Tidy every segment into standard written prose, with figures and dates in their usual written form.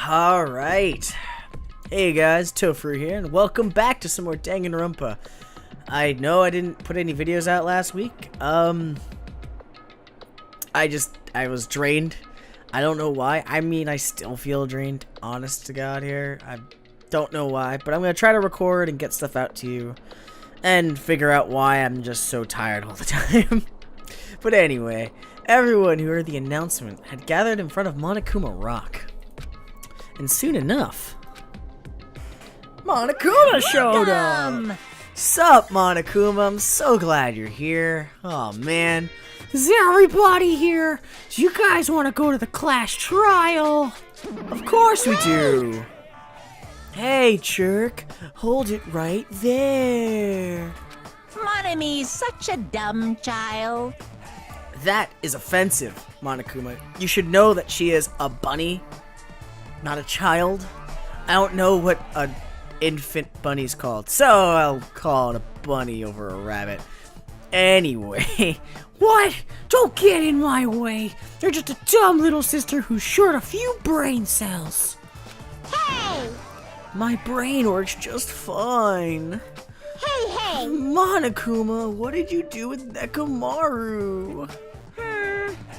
Alright. Hey guys, Tofuru here, and welcome back to some more Danganronpa. I know I didn't put any videos out last week. I was drained. I don't know why. I mean, I still feel drained, honest to God here. I don't know why, but I'm going to try to record and get stuff out to you and figure out why I'm just so tired all the time. But anyway, everyone who heard the announcement had gathered in front of Monokuma Rock. And soon enough, Monokuma showed up! Sup, Monokuma? I'm so glad you're here. Oh, man. Is everybody here? Do you guys want to go to the class trial? Of course we do. Hey, jerk. Hold it right there. Monomi's such a dumb child. That is offensive, Monokuma. You should know that she is a bunny, not a child. I don't know what an infant bunny's called, so I'll call it a bunny over a rabbit. Anyway. What? Don't get in my way. You're just a dumb little sister who's short a few brain cells. Hey! My brain works just fine. Hey! Monokuma, what did you do with Nekomaru?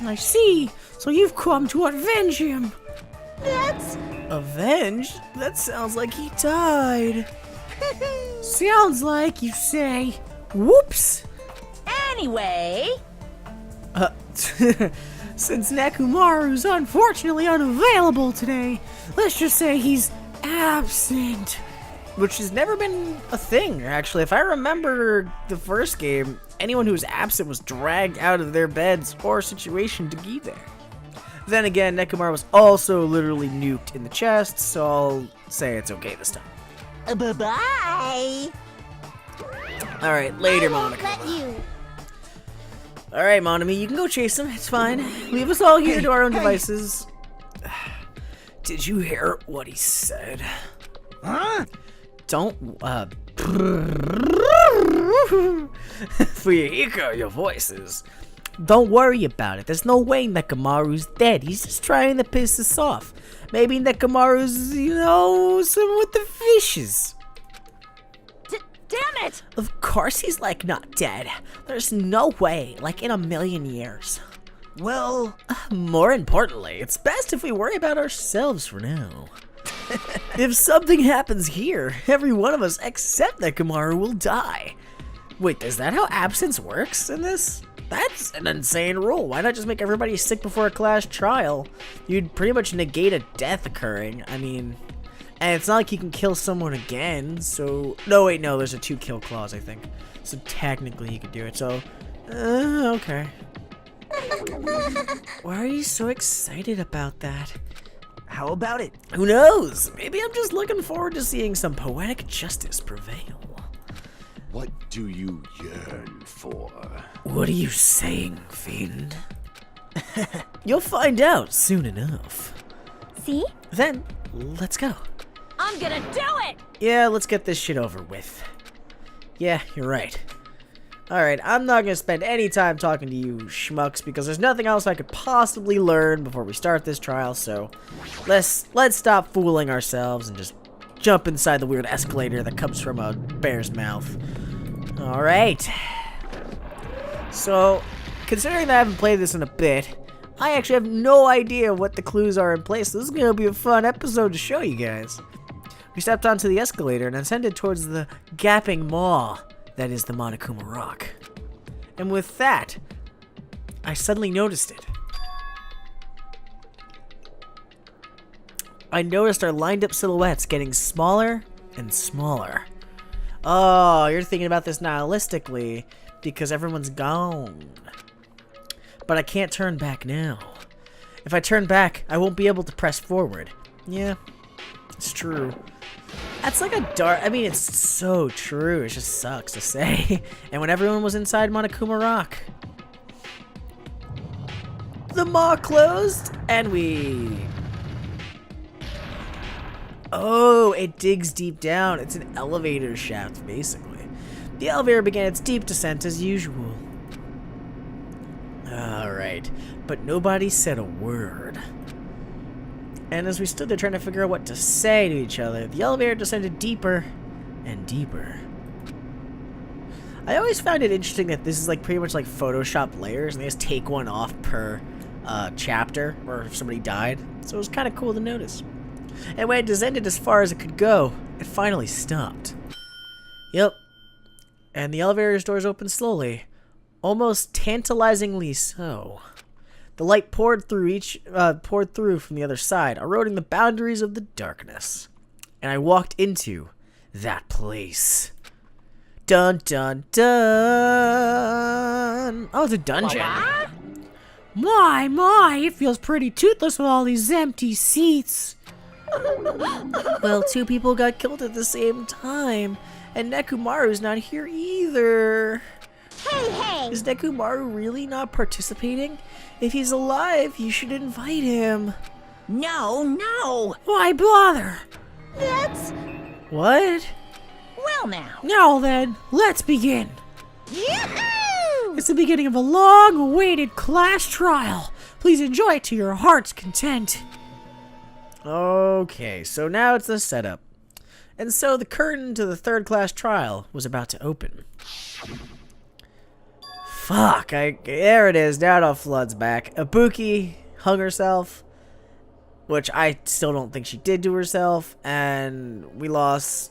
I see. So you've come to avenge him. That's... Avenge? That sounds like he died. Sounds like you say. Whoops. Anyway... Since Nekomaru's unfortunately unavailable today, let's just say he's absent. Which has never been a thing, actually. If I remember the first game, anyone who was absent was dragged out of their beds or situation to be there. Then again, Nekomaru was also literally nuked in the chest, so I'll say it's okay this time. Bye-bye! Alright, later, Monica. Let you. Alright, Monomi, you can go chase him. It's fine. Leave us all here to our own devices. Did you hear what he said? Huh? Don't, Fuyuhiko, your voices. Don't worry about it. There's no way Nekomaru's dead. He's just trying to piss us off. Maybe Nekomaru's, some with the fishes. Damn it! Of course he's, not dead. There's no way, in a million years. Well, more importantly, it's best if we worry about ourselves for now. If something happens here, every one of us except Nekomaru will die. Wait, is that how absence works in this? That's an insane rule. Why not just make everybody sick before a class trial? You'd pretty much negate a death occurring. I mean... And it's not like you can kill someone again, so... No, wait, no, there's a 2-kill clause, I think. So technically you could do it, so... okay. Why are you so excited about that? How about it? Who knows? Maybe I'm just looking forward to seeing some poetic justice prevail. What do you yearn for? What are you saying, fiend? You'll find out soon enough. See? Then, let's go. I'm gonna do it! Yeah, let's get this shit over with. Yeah, you're right. Alright, I'm not gonna spend any time talking to you schmucks because there's nothing else I could possibly learn before we start this trial, so let's stop fooling ourselves and just jump inside the weird escalator that comes from a bear's mouth. Alright. So, considering that I haven't played this in a bit, I actually have no idea what the clues are in place, so this is gonna be a fun episode to show you guys. We stepped onto the escalator and ascended towards the gaping maw that is the Monokuma Rock. And with that, I suddenly noticed it. I noticed our lined up silhouettes getting smaller and smaller. Oh, you're thinking about this nihilistically because everyone's gone. But I can't turn back now. If I turn back, I won't be able to press forward. Yeah, it's true. That's like a dark... I mean, it's so true. It just sucks to say. And when everyone was inside Monokuma Rock, the maw closed, and we... Oh, it digs deep down. It's an elevator shaft, basically. The elevator began its deep descent as usual. Alright, but nobody said a word. And as we stood there trying to figure out what to say to each other, the elevator descended deeper and deeper. I always found it interesting that this is like pretty much like Photoshop layers, and they just take one off per chapter, or if somebody died. So it was kind of cool to notice. And when it descended as far as it could go, it finally stopped. Yep. And the elevator's doors opened slowly, almost tantalizingly so. The light poured through from the other side, eroding the boundaries of the darkness. And I walked into that place. Dun dun dun! Oh, it's a dungeon. My, it feels pretty toothless with all these empty seats. Well, 2 people got killed at the same time, and Nekomaru's not here either. Hey! Is Nekomaru really not participating? If he's alive, you should invite him. No! Why bother? That's... What? Well now. Now then, let's begin. Yoo-hoo! It's the beginning of a long-awaited class trial. Please enjoy it to your heart's content. Okay, so now it's the setup. And so the curtain to the 3rd class trial was about to open. Fuck, there it is, now it all floods back. Ibuki hung herself, which I still don't think she did to herself, and we lost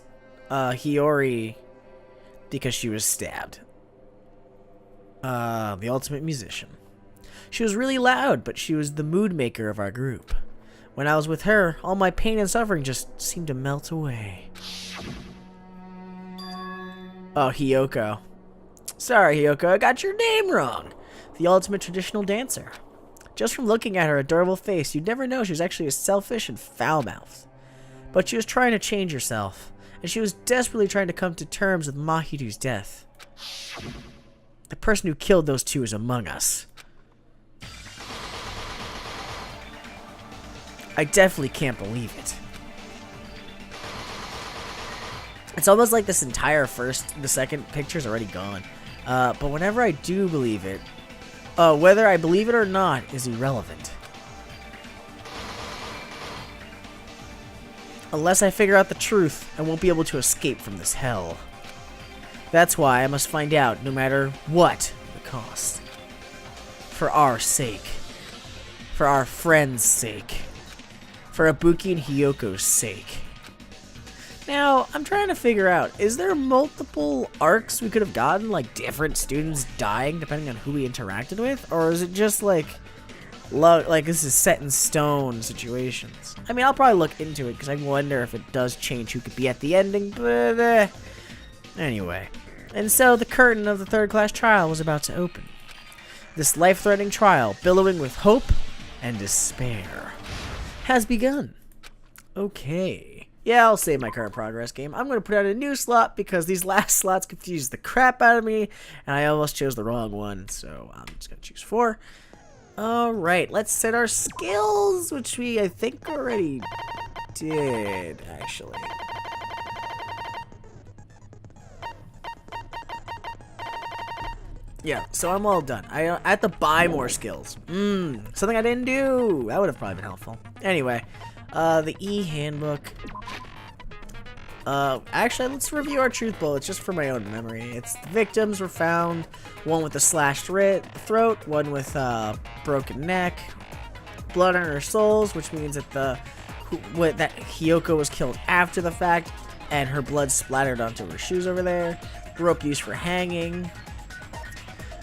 Hiyori because she was stabbed. The ultimate musician. She was really loud, but she was the mood maker of our group. When I was with her, all my pain and suffering just seemed to melt away. Oh, Hiyoko. Sorry, Hiyoko, I got your name wrong. The ultimate traditional dancer. Just from looking at her adorable face, you'd never know she was actually a selfish and foul-mouthed. But she was trying to change herself, and she was desperately trying to come to terms with Mahiru's death. The person who killed those 2 is among us. I definitely can't believe it. It's almost like this entire the second picture's already gone. But whenever I do believe it, whether I believe it or not is irrelevant. Unless I figure out the truth, I won't be able to escape from this hell. That's why I must find out, no matter what the cost. For our sake. For our friends' sake. For Ibuki and Hiyoko's sake. Now, I'm trying to figure out, is there multiple arcs we could have gotten, like different students dying depending on who we interacted with? Or is it just like this is set in stone situations? I mean, I'll probably look into it because I wonder if it does change who could be at the ending, but anyway. And so the curtain of the 3rd class trial was about to open. This life-threatening trial, billowing with hope and despair, has begun. Okay. Yeah, I'll save my current progress game. I'm going to put out a new slot because these last slots confused the crap out of me, and I almost chose the wrong one, so I'm just going to choose 4. Alright, let's set our skills, which we, I think, already did, actually. Yeah, so I'm all done. I have to buy more skills. Something I didn't do. That would have probably been helpful. Anyway, the E-handbook. Actually, let's review our truth bullets just for my own memory. It's the victims were found, one with a slashed throat, one with a broken neck, blood on her soles, which means that that Hiyoko was killed after the fact, and her blood splattered onto her shoes over there. Rope used for hanging.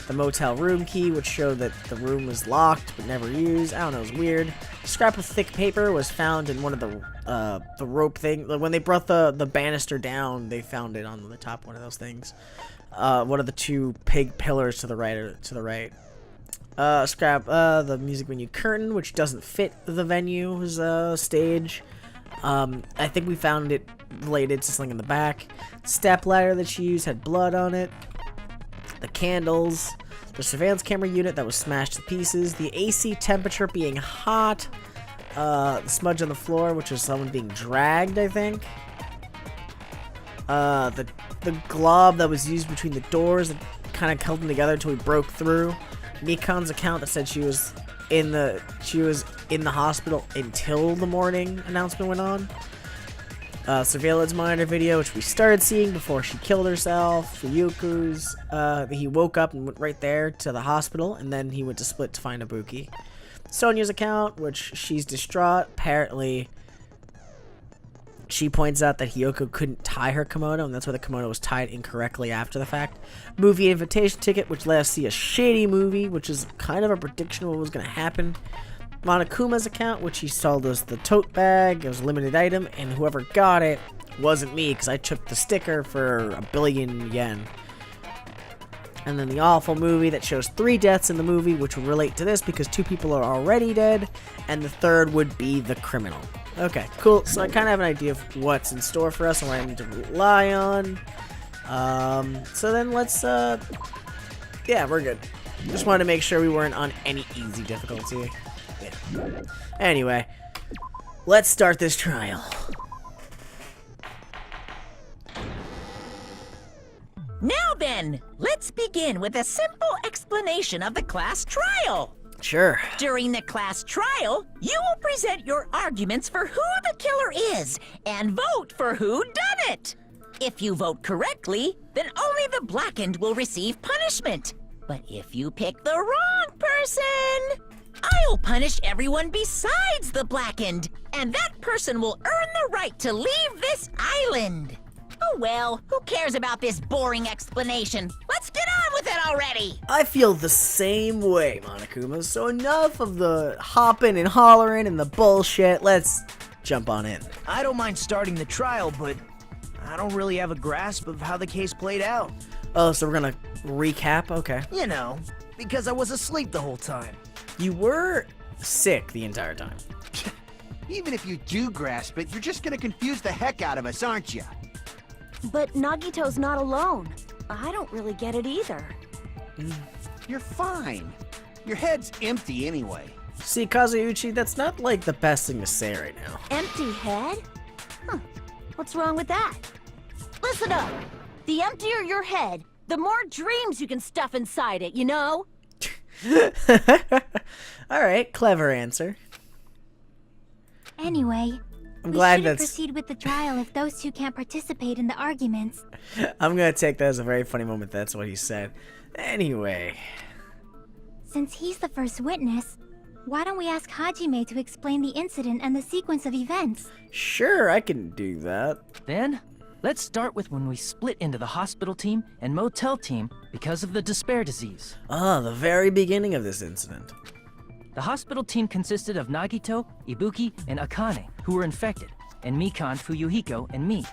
The motel room key, which showed that the room was locked but never used. I don't know, it was weird. A scrap of thick paper was found in one of the rope thing. When they brought the banister down, they found it on the top one of those things. One of the 2 pig pillars to the right. Scrap the music venue curtain, which doesn't fit the venue's stage. I think we found it related to something in the back. The step ladder that she used had blood on it. The candles, the surveillance camera unit that was smashed to pieces, the AC temperature being hot, the smudge on the floor, which was someone being dragged, I think, the glob that was used between the doors that kind of held them together until we broke through, Nikon's account that said she was in the hospital until the morning announcement went on. Surveillance monitor video, which we started seeing before she killed herself. Fuyuku's, he woke up and went right there to the hospital, and then he went to Split to find Ibuki. Sonya's account, which she's distraught. Apparently, she points out that Hiyoko couldn't tie her kimono, and that's why the kimono was tied incorrectly after the fact. Movie invitation ticket, which let us see a shady movie, which is kind of a prediction of what was going to happen. Monokuma's account, which he sold us the tote bag. It was a limited item, and whoever got it wasn't me, because I took the sticker for 1 billion yen. And then the awful movie that shows 3 deaths in the movie, which will relate to this because 2 people are already dead, and the 3rd would be the criminal. Okay, cool. So I kind of have an idea of what's in store for us and what I need to rely on. So then let's, yeah, we're good. Just wanted to make sure we weren't on any easy difficulty. Yeah. Anyway, let's start this trial. Now then, let's begin with a simple explanation of the class trial. Sure. During the class trial, you will present your arguments for who the killer is and vote for who done it. If you vote correctly, then only the blackened will receive punishment. But if you pick the wrong person, I'll punish everyone besides the blackened, and that person will earn the right to leave this island. Oh well, who cares about this boring explanation? Let's get on with it already! I feel the same way, Monokuma, so enough of the hopping and hollering and the bullshit. Let's jump on in. I don't mind starting the trial, but I don't really have a grasp of how the case played out. Oh, so we're gonna recap? Okay. You know, because I was asleep the whole time. You were sick the entire time. Even if you do grasp it, you're just gonna confuse the heck out of us, aren't you? But Nagito's not alone. I don't really get it either. You're fine. Your head's empty anyway. See, Kazuuchi, that's not like the best thing to say right now. Empty head? Huh. What's wrong with that? Listen up! The emptier your head, the more dreams you can stuff inside it, you know? Alright, clever answer. Anyway, I'm we glad shouldn't that's... proceed with the trial if those two can't participate in the arguments. I'm gonna take that as a very funny moment. That's what he said. Anyway. Since he's the first witness, why don't we ask Hajime to explain the incident and the sequence of events? Sure, I can do that. Then, let's start with when we split into the hospital team and motel team because of the despair disease. Ah, the very beginning of this incident. The hospital team consisted of Nagito, Ibuki, and Akane, who were infected, and Mikan, Fuyuhiko, and me.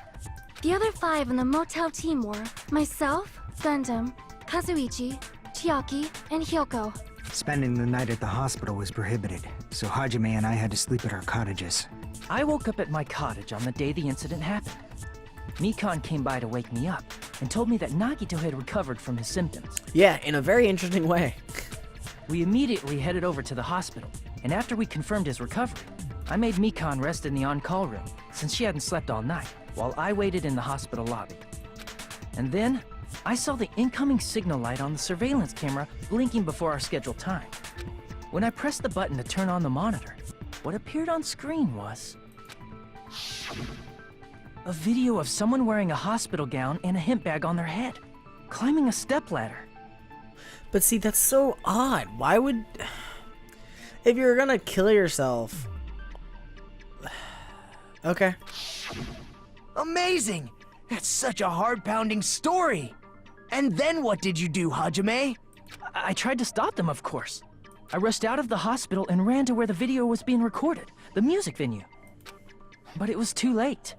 The other 5 in the motel team were myself, Gundam, Kazuichi, Chiaki, and Hyoko. Spending the night at the hospital was prohibited, so Hajime and I had to sleep at our cottages. I woke up at my cottage on the day the incident happened. Mikan came by to wake me up, and told me that Nagito had recovered from his symptoms. Yeah, in a very interesting way. We immediately headed over to the hospital, and after we confirmed his recovery, I made Mikan rest in the on-call room, since she hadn't slept all night, while I waited in the hospital lobby. And then, I saw the incoming signal light on the surveillance camera blinking before our scheduled time. When I pressed the button to turn on the monitor, what appeared on screen was... a video of someone wearing a hospital gown and a hemp bag on their head, climbing a stepladder. But see, that's so odd. Why would... If you're gonna kill yourself... Okay. Amazing! That's such a heart-pounding story! And then what did you do, Hajime? I tried to stop them, of course. I rushed out of the hospital and ran to where the video was being recorded, the music venue. But it was too late.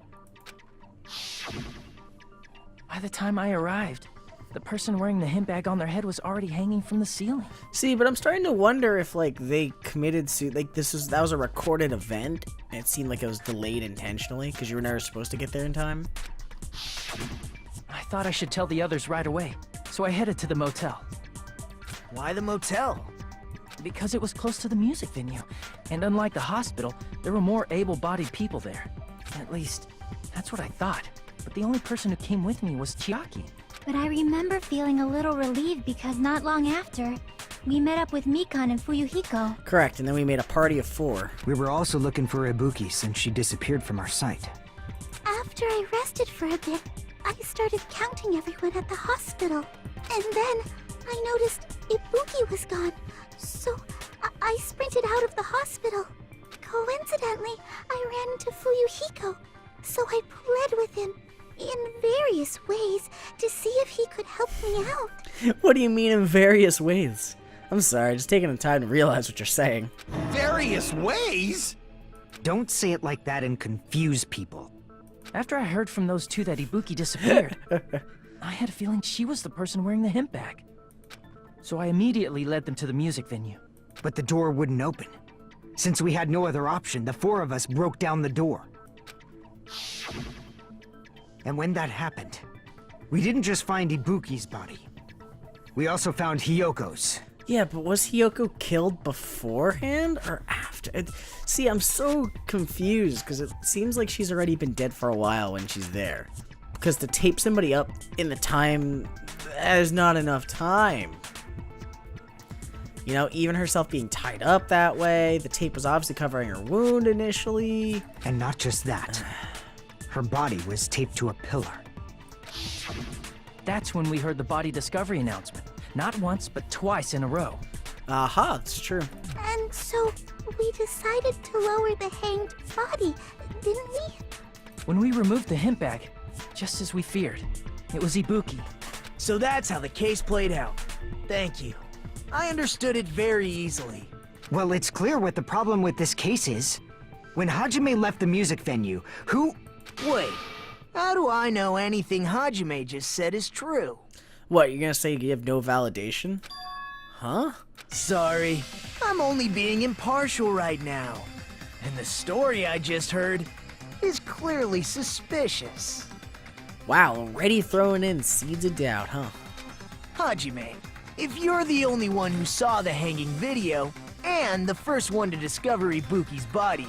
By the time I arrived, the person wearing the hemp bag on their head was already hanging from the ceiling. See, but I'm starting to wonder if, like, they committed like, that was a recorded event, and it seemed like it was delayed intentionally, because you were never supposed to get there in time. I thought I should tell the others right away, so I headed to the motel. Why the motel? Because it was close to the music venue, and unlike the hospital, there were more able-bodied people there. At least, that's what I thought. But the only person who came with me was Chiaki. But I remember feeling a little relieved because not long after, We met up with Mikan and Fuyuhiko. Correct, and then we made a party of 4. We were also looking for Ibuki since she disappeared from our sight. After I rested for a bit, I started counting everyone at the hospital. And then I noticed Ibuki was gone. So I sprinted out of the hospital. Coincidentally, I ran into Fuyuhiko. So I pled with him in various ways to see if he could help me out. What do you mean in various ways? I'm sorry, just taking the time to realize what you're saying. Various ways? Don't say it like that and confuse people. After I heard from those two that Ibuki disappeared, I had a feeling she was the person wearing the hemp bag. So I immediately led them to the music venue. But the door wouldn't open. Since we had no other option, the 4 of us broke down the door. And when that happened, we didn't just find Ibuki's body. We also found Hyoko's. Yeah, but was Hiyoko killed beforehand or after? See, I'm so confused because it seems like she's already been dead for a while when she's there. Because to tape somebody up in the time, there's not enough time. You know, even herself being tied up that way, the tape was obviously covering her wound initially. And not just that. Her body was taped to a pillar. That's when we heard the body discovery announcement. Not once, but twice in a row. Aha, that's true. And so we decided to lower the hanged body, didn't we? When we removed the hemp bag, just as we feared, it was Ibuki. So that's how the case played out. Thank you. I understood it very easily. Well, it's clear what the problem with this case is. When Hajime left the music venue, who... Wait, how do I know anything Hajime just said is true? What, you're gonna say you have no validation? Huh? Sorry, I'm only being impartial right now. And the story I just heard is clearly suspicious. Wow, already throwing in seeds of doubt, huh? Hajime, if you're the only one who saw the hanging video, and the first one to discover Ibuki's body,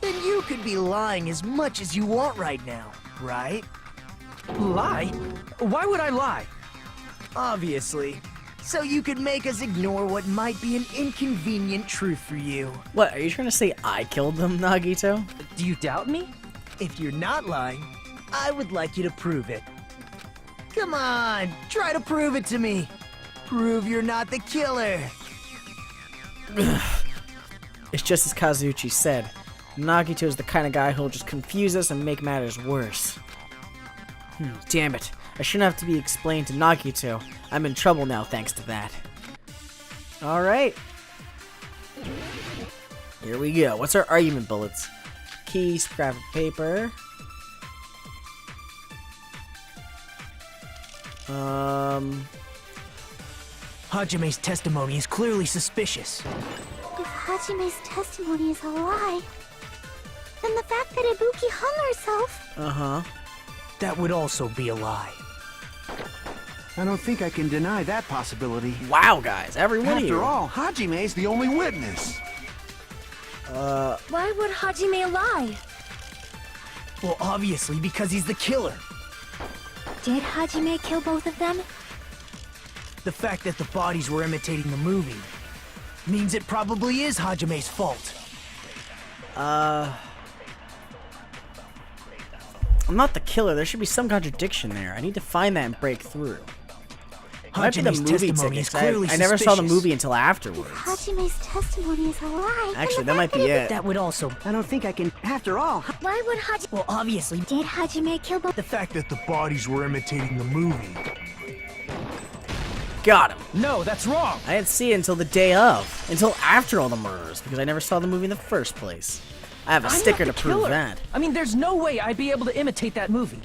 then you could be lying as much as you want right now, right? Lie? Why would I lie? Obviously. So you could make us ignore what might be an inconvenient truth for you. What, are you trying to say I killed them, Nagito? Do you doubt me? If you're not lying, I would like you to prove it. Come on, try to prove it to me. Prove you're not the killer. It's just as Kazuchi said. Nagito is the kind of guy who'll just confuse us and make matters worse. Damn it. I shouldn't have to be explained to Nagito. I'm in trouble now thanks to that. Alright. Here we go. What's our argument bullets? Key, scrap of paper. Hajime's testimony is clearly suspicious. If Hajime's testimony is a lie, then the fact that Ibuki hung herself... Uh-huh. That would also be a lie. I don't think I can deny that possibility. Wow, guys. Every one of you. After all, Hajime's the only witness. Why would Hajime lie? Well, obviously because he's the killer. Did Hajime kill both of them? The fact that the bodies were imitating the movie means it probably is Hajime's fault. I'm not the killer. There should be some contradiction there. I need to find that and break through. Might be the Hajime's movie testimony is tickets. clearly I never saw the suspicious. movie until afterwards. Hajime's testimony is a lie. Actually, that might be it. That would also... I don't think I can. After all, Why would Hajime... Well, obviously, Did Hajime kill both... the fact that the bodies were imitating the movie. Got him. No, that's wrong! I didn't see it until the day of. Until after all the murders, because I never saw the movie in the first place. I have a I'm sticker to not the prove killer. that. I mean, there's no way I'd be able to imitate that movie.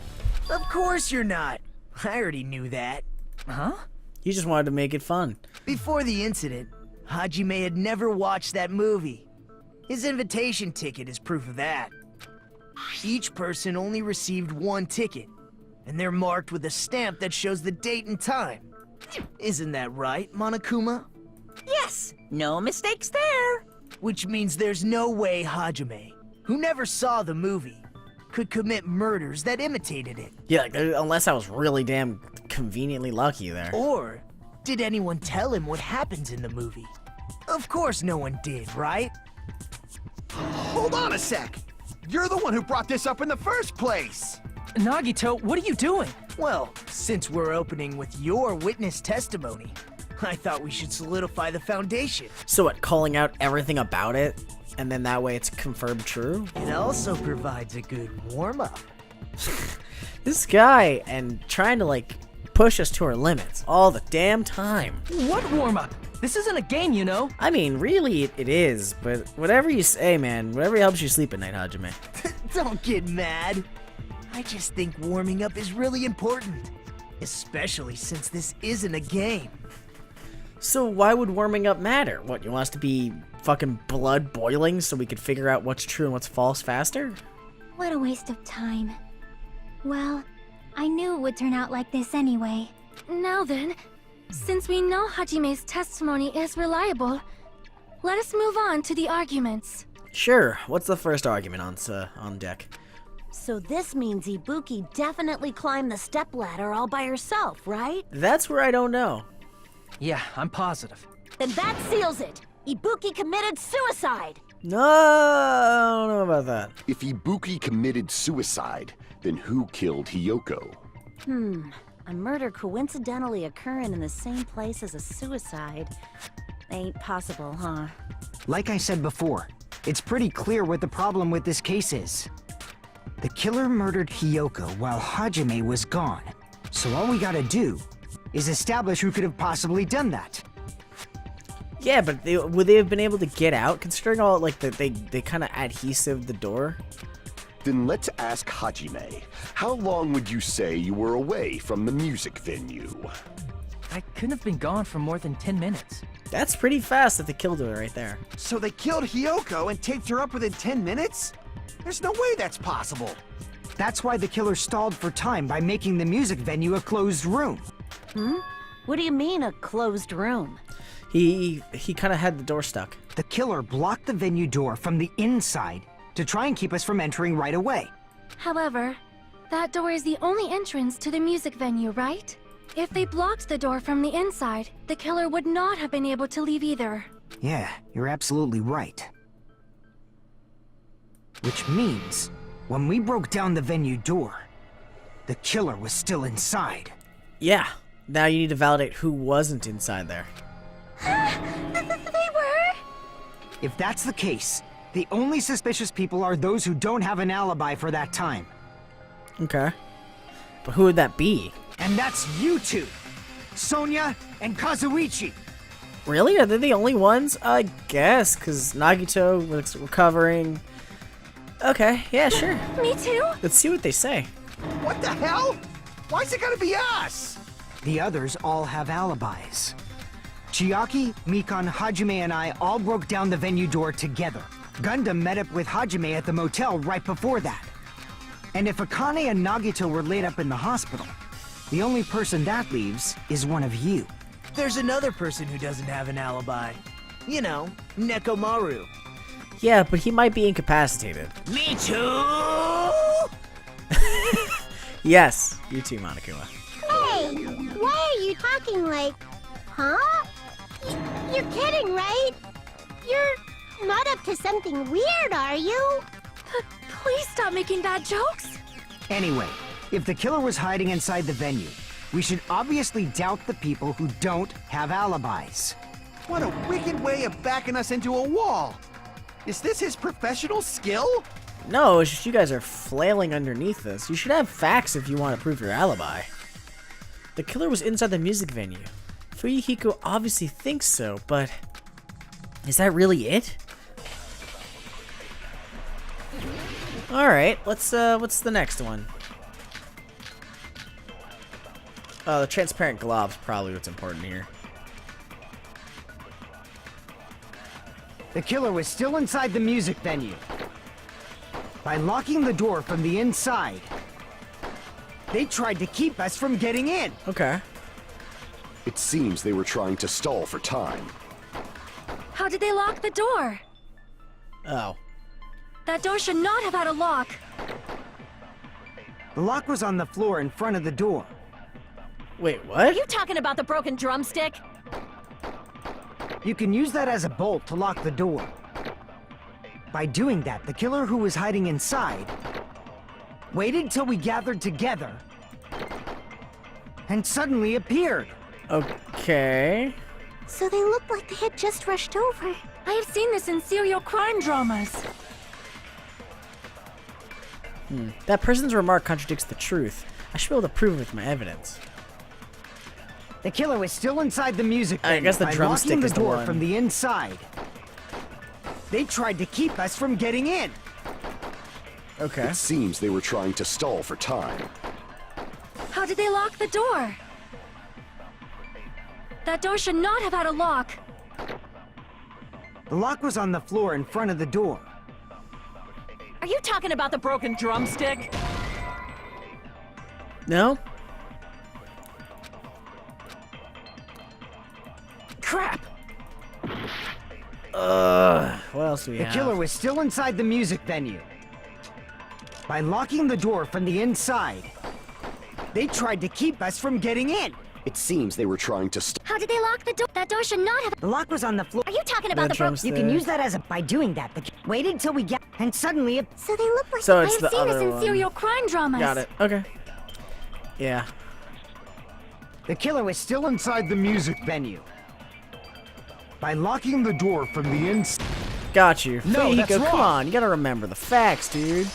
Of course you're not. I already knew that. Huh? You just wanted to make it fun. Before the incident, Hajime had never watched that movie. His invitation ticket is proof of that. Each person only received one ticket, and they're marked with a stamp that shows the date and time. Isn't that right, Monokuma? Yes, no mistakes there. Which means there's no way Hajime, who never saw the movie, could commit murders that imitated it. Yeah, like, unless I was really damn conveniently lucky there. Or Did anyone tell him what happens in the movie? Of course no one did, right? Hold on a sec! You're the one who brought this up in the first place! Nagito, what are you doing? Well, since we're opening with your witness testimony, I thought we should solidify the foundation. So what, calling out everything about it, and then that way it's confirmed true? It also provides a good warm-up. This guy, and trying to, like, push us to our limits all the damn time. What warm-up? This isn't a game, you know. I mean, really, it is, but whatever you say, man, whatever helps you sleep at night, Hajime. Don't get mad. I just think warming up is really important. Especially since this isn't a game. So why would warming up matter? What, you want us to be fucking blood boiling so we could figure out what's true and what's false faster? What a waste of time. Well, I knew it would turn out like this anyway. Now then, since we know Hajime's testimony is reliable, let us move on to the arguments. Sure, what's the first argument on deck? So this means Ibuki definitely climbed the stepladder all by herself, right? That's where I don't know. Yeah, I'm positive. Then that seals it. Ibuki committed suicide. No, I don't know about that. If Ibuki committed suicide, then who killed Hiyoko? A murder coincidentally occurring in the same place as a suicide. Ain't possible, huh? Like I said before, it's pretty clear what the problem with this case is. The killer murdered Hiyoko while Hajime was gone. So all we gotta do is establish who could have possibly done that. Yeah, but would they have been able to get out, considering all, like, that they kind of adhesive the door? Then let's ask Hajime. How long would you say you were away from the music venue? I couldn't have been gone for more than 10 minutes. That's pretty fast if they killed her right there. So they killed Hiyoko and taped her up within 10 minutes? There's no way that's possible. That's why the killer stalled for time by making the music venue a closed room. What do you mean, a closed room? He kind of had the door stuck. The killer blocked the venue door from the inside to try and keep us from entering right away. However, that door is the only entrance to the music venue, right? If they blocked the door from the inside, the killer would not have been able to leave either. Yeah, you're absolutely right. Which means, when we broke down the venue door, the killer was still inside. Yeah, now you need to validate who wasn't inside there. They were? If that's the case, the only suspicious people are those who don't have an alibi for that time. Okay. But who would that be? And that's you two! Sonia and Kazuichi! Really? Are they the only ones? I guess, because Nagito was recovering. Okay, yeah, sure. Me too? Let's see what they say. What the hell? Why's it gotta be us? The others all have alibis. Chiaki, Mikan, Hajime, and I all broke down the venue door together. Gundam met up with Hajime at the motel right before that. And if Akane and Nagito were laid up in the hospital, the only person that leaves is one of you. There's another person who doesn't have an alibi. You know, Nekomaru. Yeah, but he might be incapacitated. Me too! Yes, you too, Monokuma. Hey, why are you talking like... Huh? You're kidding, right? You're not up to something weird, are you? Please stop making bad jokes. Anyway, if the killer was hiding inside the venue, we should obviously doubt the people who don't have alibis. What a wicked way of backing us into a wall. Is this his professional skill? No, it's just you guys are flailing underneath this. You should have facts if you want to prove your alibi. The killer was inside the music venue. Fuyuhiko obviously thinks so, but is that really it? Alright, what's the next one? Oh, the transparent glove's probably what's important here. The killer was still inside the music venue. By locking the door from the inside, they tried to keep us from getting in. Okay. It seems they were trying to stall for time. How did they lock the door? Oh. That door should not have had a lock. The lock was on the floor in front of the door. Wait, Are what? you talking about the broken drumstick? You can use that as a bolt to lock the door. By doing that, the killer who was hiding inside waited till we gathered together and suddenly appeared. Okay. So they looked like they had just rushed over. I have seen this in serial crime dramas. That person's remark contradicts the truth. I should be able to prove it with my evidence. The killer was still inside the music I venue guess the by drumstick locking the is the door one. from the inside. They tried to keep us from getting in. Okay. It seems they were trying to stall for time. How did they lock the door? That door should not have had a lock. The lock was on the floor in front of the door. Are you talking about the broken drumstick? No? Crap! What else do we The have? killer was still inside the music venue. By locking the door from the inside, they tried to keep us from getting in. It seems they were trying to How did they lock the door? That door should not have. The lock was on the floor. Are you talking The about the broken... drumstick. You can use that as a... By doing that, waited till we get... And suddenly it... So they looked like So I it's have the seen this other in one. serial crime dramas. Got it. Okay. Yeah. The killer was still inside the music venue. By locking the door from the inside... Got you. No, Fujihiko, that's come wrong. on. You gotta remember the facts, dude.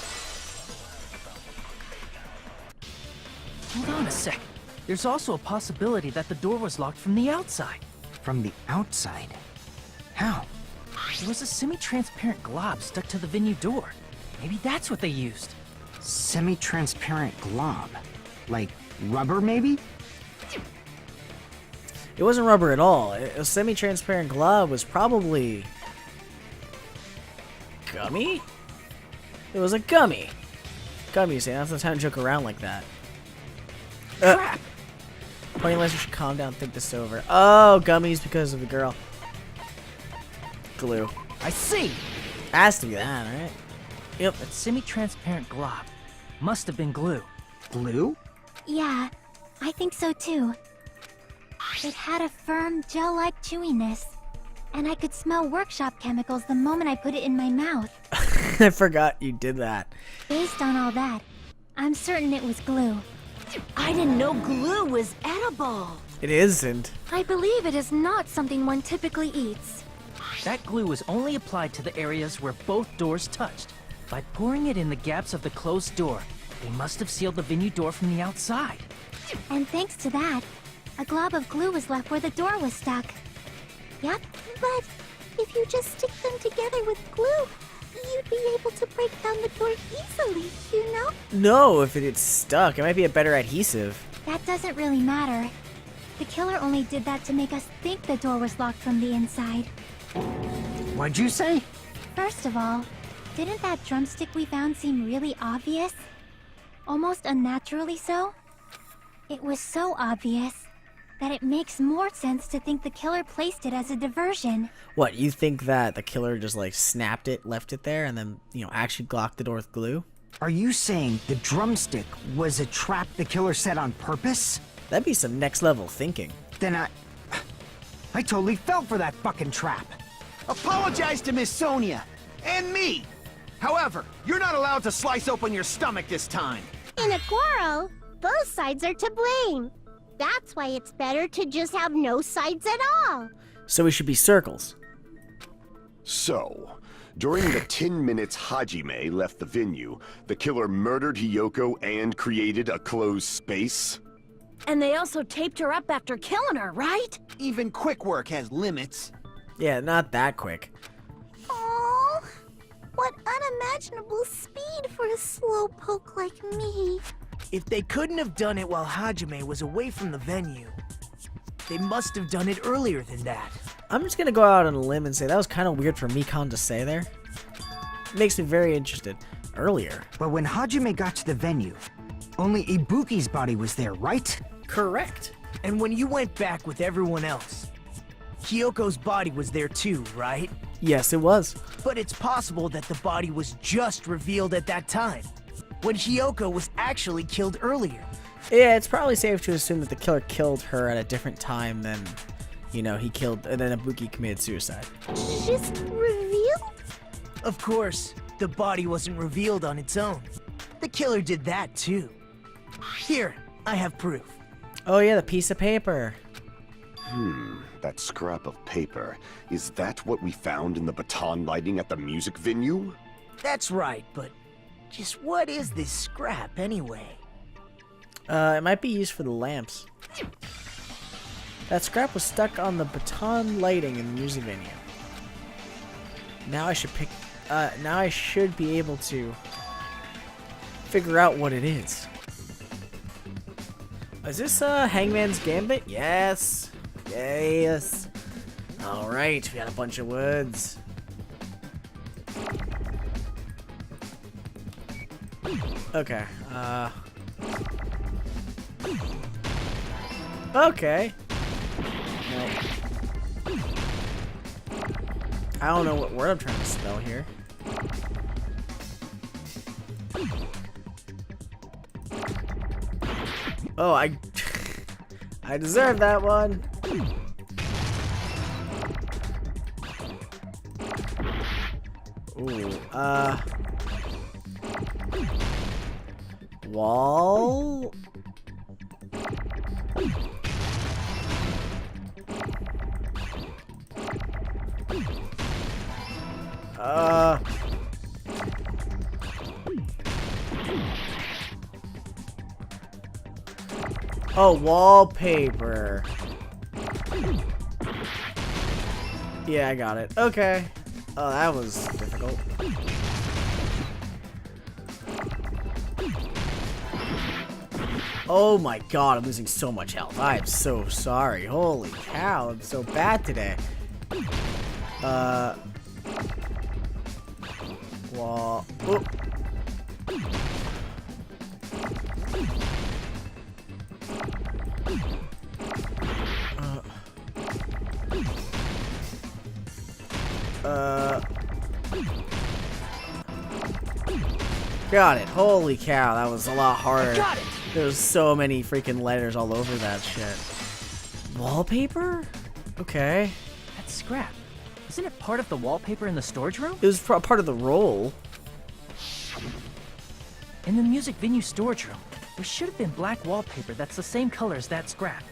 Hold on a sec. There's also a possibility that the door was locked from the outside. From the outside? How? There was a semi-transparent glob stuck to the venue door. Maybe that's what they used. Semi-transparent glob. Like rubber, maybe? It wasn't rubber at all. A semi-transparent glove was probably... gummy? It was a gummy. Gummies, yeah, that's the time to joke around like that. Crap! Pointless, we should calm down, think this over. Oh, gummies because of the girl. Glue. I see! Has to be that, right? Yep. That semi-transparent glob must have been glue. Glue? Yeah, I think so too. It had a firm, gel-like chewiness, and I could smell workshop chemicals the moment I put it in my mouth. I forgot you did that. Based on all that, I'm certain it was glue. I didn't know glue was edible. It isn't. I believe it is not something one typically eats. That glue was only applied to the areas where both doors touched. By pouring it in the gaps of the closed door, they must have sealed the venue door from the outside. And thanks to that, a glob of glue was left where the door was stuck. Yep, but if you just stick them together with glue, you'd be able to break down the door easily, you know? No, if it gets stuck, it might be a better adhesive. That doesn't really matter. The killer only did that to make us think the door was locked from the inside. What'd you say? First of all, didn't that drumstick we found seem really obvious? Almost unnaturally so? It was so obvious that it makes more sense to think the killer placed it as a diversion. What, you think that the killer just like snapped it, left it there, and then, you know, actually blocked the door with glue? Are you saying the drumstick was a trap the killer set on purpose? That'd be some next level thinking. Then I totally fell for that fucking trap. Apologize to Miss Sonia and me. However, you're not allowed to slice open your stomach this time. In a quarrel, both sides are to blame. That's why it's better to just have no sides at all. So we should be circles. So, during the 10 minutes Hajime left the venue, the killer murdered Hiyoko and created a closed space? And they also taped her up after killing her, right? Even quick work has limits. Yeah, not that quick. Oh, what unimaginable speed for a slowpoke like me. If they couldn't have done it while Hajime was away from the venue, they must have done it earlier than that. I'm just gonna go out on a limb and say that was kind of weird for Mikon to say there. Makes me very interested. Earlier. But when Hajime got to the venue, only Ibuki's body was there, right? Correct. And when you went back with everyone else, Hiyoko's body was there too, right? Yes, it was. But it's possible that the body was just revealed at that time, when Hiyoko was actually killed earlier. Yeah, it's probably safe to assume that the killer killed her at a different time than, you know, he killed, and then Ibuki committed suicide. Just revealed? Of course, the body wasn't revealed on its own. The killer did that too. Here, I have proof. Oh yeah, the piece of paper. That scrap of paper. Is that what we found in the baton lighting at the music venue? That's right, but just what is this scrap anyway? It might be used for the lamps. That scrap was stuck on the baton lighting in the music venue. Now I should be able to figure out what it is. Is this Hangman's Gambit? Yes. Yes. Alright, we got a bunch of woods. Okay, okay. No. I don't know what word I'm trying to spell here. Oh, I deserve that one. Ooh, wall. Oh, wallpaper. Yeah, I got it. Okay. Oh, that was difficult. Oh my god, I'm losing so much health. I am so sorry. Holy cow, I'm so bad today. Wall. Oh. Got it. Holy cow, that was a lot harder. Got it. There's so many freaking letters all over that shit. Wallpaper? Okay. That's scrap. Isn't it part of the wallpaper in the storage room? It was part of the roll. In the music venue storage room, there should have been black wallpaper that's the same color as that scrap.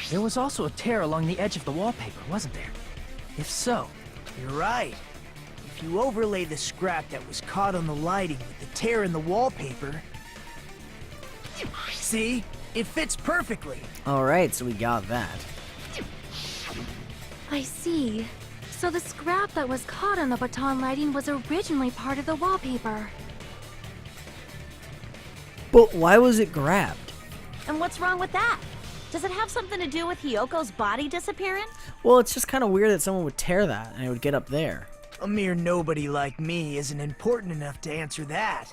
There was also a tear along the edge of the wallpaper, wasn't there? If so, You're right. If you overlay the scrap that was caught on the lighting with the tear in the wallpaper... See? It fits perfectly. Alright, so we got that. I see. So the scrap that was caught on the baton lighting was originally part of the wallpaper. But why was it grabbed? And what's wrong with that? Does it have something to do with Hiyoko's body disappearing? Well, it's just kind of weird that someone would tear that and it would get up there. A mere nobody like me isn't important enough to answer that.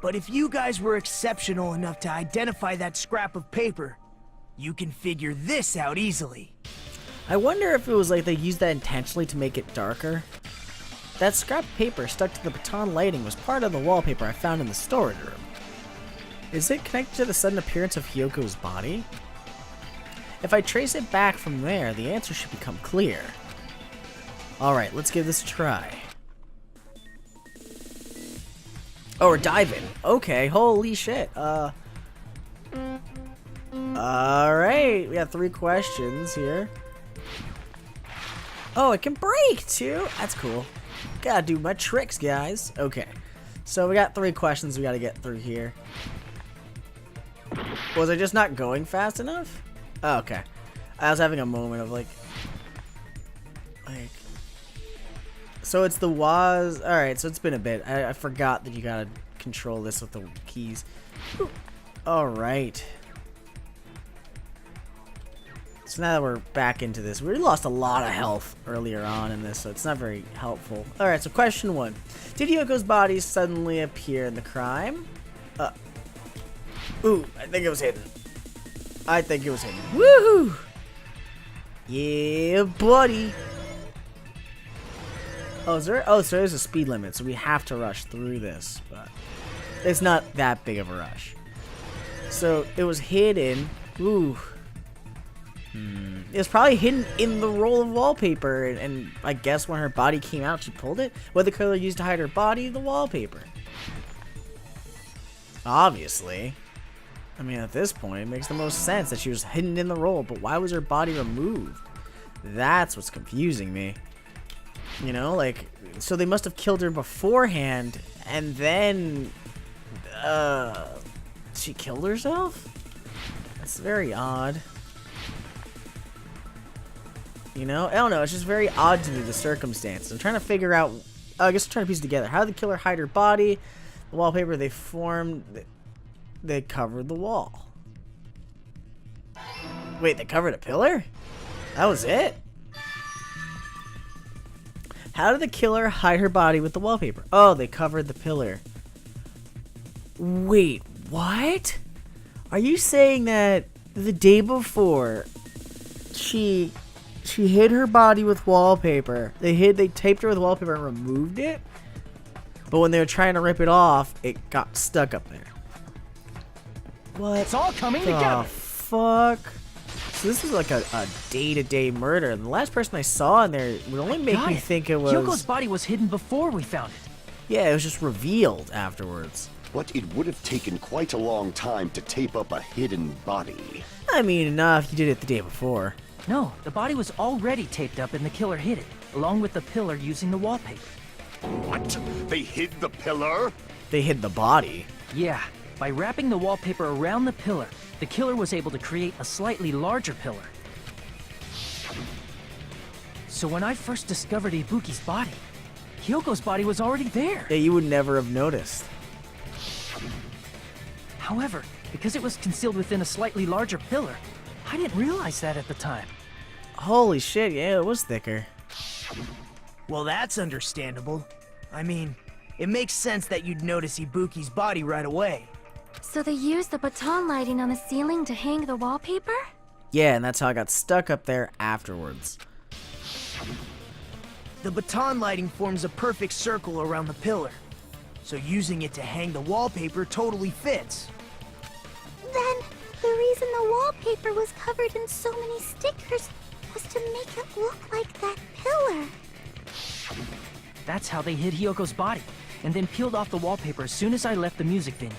But if you guys were exceptional enough to identify that scrap of paper, you can figure this out easily. I wonder if it was like they used that intentionally to make it darker. That scrap paper stuck to the baton lighting was part of the wallpaper I found in the storage room. Is it connected to the sudden appearance of Hiyoko's body? If I trace it back from there, the answer should become clear. Alright, let's give this a try. Oh, we're diving. Okay, holy shit. Alright, we got 3 questions here. Oh, it can break too. That's cool. Gotta do my tricks, guys. Okay, so we got 3 questions we gotta get through here. Was I just not going fast enough? Oh, okay. I was having a moment of like... So it's the Waz... Alright, so it's been a bit. I forgot that you gotta control this with the keys. Alright. So now that we're back into this, we lost a lot of health earlier on in this, so it's not very helpful. Alright, so question 1. Did Hiyoko's body suddenly appear in the crime? Ooh, I think it was hidden. I think it was hidden. Woohoo! Yeah, buddy! Oh, is there? Oh, so there's a speed limit, so we have to rush through this, but it's not that big of a rush. So it was hidden. Ooh. It was probably hidden in the roll of wallpaper, and I guess when her body came out, she pulled it. What the killer used to hide her body? The wallpaper. Obviously. I mean, at this point, it makes the most sense that she was hidden in the roll, but why was her body removed? That's what's confusing me. You know, like, so they must have killed her beforehand, and then, she killed herself? That's very odd. You know, I don't know, it's just very odd to me, the circumstances. I'm trying to figure out, I guess I'm trying to piece it together. How did the killer hide her body? The wallpaper they formed, they covered the wall. Wait, they covered a pillar? That was it? How did the killer hide her body with the wallpaper? Oh, they covered the pillar. Wait, what? Are you saying that the day before she hid her body with wallpaper? They taped her with wallpaper and removed it? But when they were trying to rip it off, it got stuck up there. What? It's all coming the together. Fuck? So this is like a day-to-day murder. And the last person I saw in there would only make me think it was... Hyoko's body was hidden before we found it. Yeah, it was just revealed afterwards. But it would have taken quite a long time to tape up a hidden body. I mean, enough. You did it the day before. No, the body was already taped up and the killer hid it, along with the pillar using the wallpaper. What? They hid the pillar? They hid the body. Yeah, by wrapping the wallpaper around the pillar, the killer was able to create a slightly larger pillar. So when I first discovered Ibuki's body, Hyoko's body was already there. Yeah, you would never have noticed. However, because it was concealed within a slightly larger pillar, I didn't realize that at the time. Holy shit, yeah, it was thicker. Well, that's understandable. I mean, it makes sense that you'd notice Ibuki's body right away. So they used the baton lighting on the ceiling to hang the wallpaper? Yeah, and that's how I got stuck up there afterwards. The baton lighting forms a perfect circle around the pillar, so using it to hang the wallpaper totally fits. Then, the reason the wallpaper was covered in so many stickers was to make it look like that pillar. That's how they hid Hyoko's body, and then peeled off the wallpaper as soon as I left the music venue.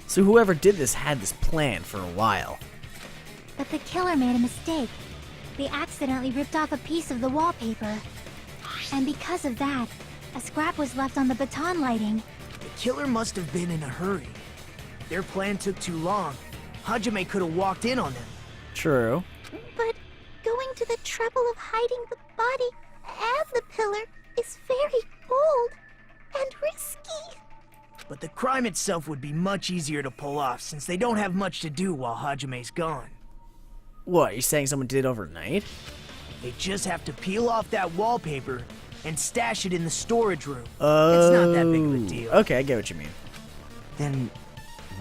So whoever did this had this plan for a while. But the killer made a mistake. They accidentally ripped off a piece of the wallpaper. And because of that, a scrap was left on the baton lighting. The killer must have been in a hurry. Their plan took too long. Hajime could have walked in on them. True. But going to the trouble of hiding the body and the pillar is very bold and risky. But the crime itself would be much easier to pull off since they don't have much to do while Hajime's gone. What, you saying someone did it overnight? They just have to peel off that wallpaper and stash it in the storage room. Oh. It's not that big of a deal. Okay, I get what you mean. Then,